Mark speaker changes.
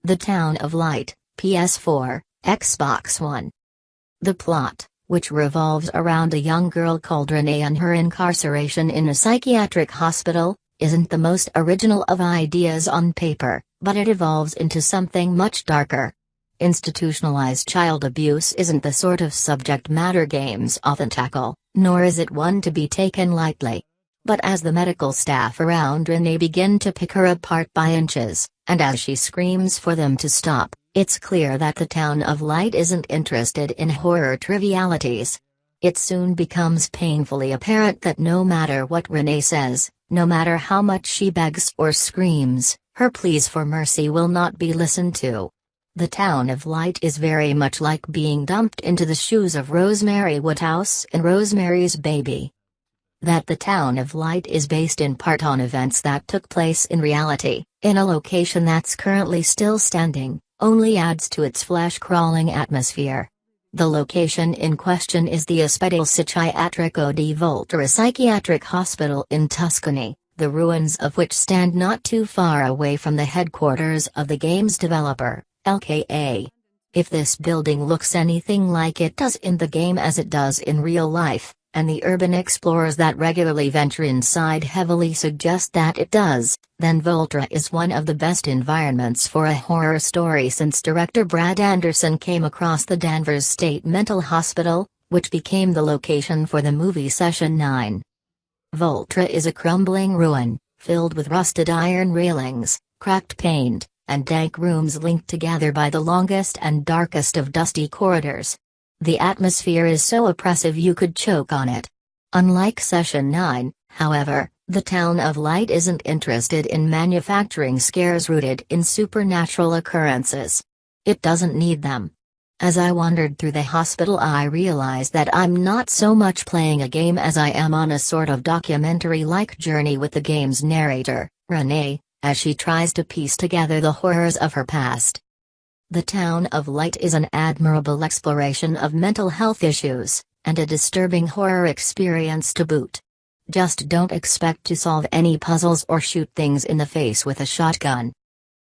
Speaker 1: The Town of Light, PS4, Xbox One. The plot, which revolves around a young girl called Renée and her incarceration in a psychiatric hospital, isn't the most original of ideas on paper, but it evolves into something much darker. Institutionalized child abuse isn't the sort of subject matter games often tackle, nor is it one to be taken lightly. But as the medical staff around Renée begin to pick her apart by inches, and as she screams for them to stop, it's clear that the Town of Light isn't interested in horror trivialities. It soon becomes painfully apparent that no matter what Renée says, no matter how much she begs or screams, her pleas for mercy will not be listened to. The Town of Light is very much like being dumped into the shoes of Rosemary Woodhouse in Rosemary's Baby. That the Town of Light is based in part on events that took place in reality, in a location that's currently still standing, only adds to its flesh-crawling atmosphere. The location in question is the Ospedale Psichiatrico di Volterra psychiatric hospital in Tuscany, the ruins of which stand not too far away from the headquarters of the game's developer, LKA. If this building looks anything like it does in the game as it does in real life, and the urban explorers that regularly venture inside heavily suggest that it does, then Volterra is one of the best environments for a horror story since director Brad Anderson came across the Danvers State Mental Hospital, which became the location for the movie Session 9. Volterra is a crumbling ruin, filled with rusted iron railings, cracked paint, and dank rooms linked together by the longest and darkest of dusty corridors. The atmosphere is so oppressive you could choke on it. Unlike Session 9, however, the Town of Light isn't interested in manufacturing scares rooted in supernatural occurrences. It doesn't need them. As I wandered through the hospital, I realized that I'm not so much playing a game as I am on a sort of documentary-like journey with the game's narrator, Renée, as she tries to piece together the horrors of her past. The Town of Light is an admirable exploration of mental health issues, and a disturbing horror experience to boot. Just don't expect to solve any puzzles or shoot things in the face with a shotgun.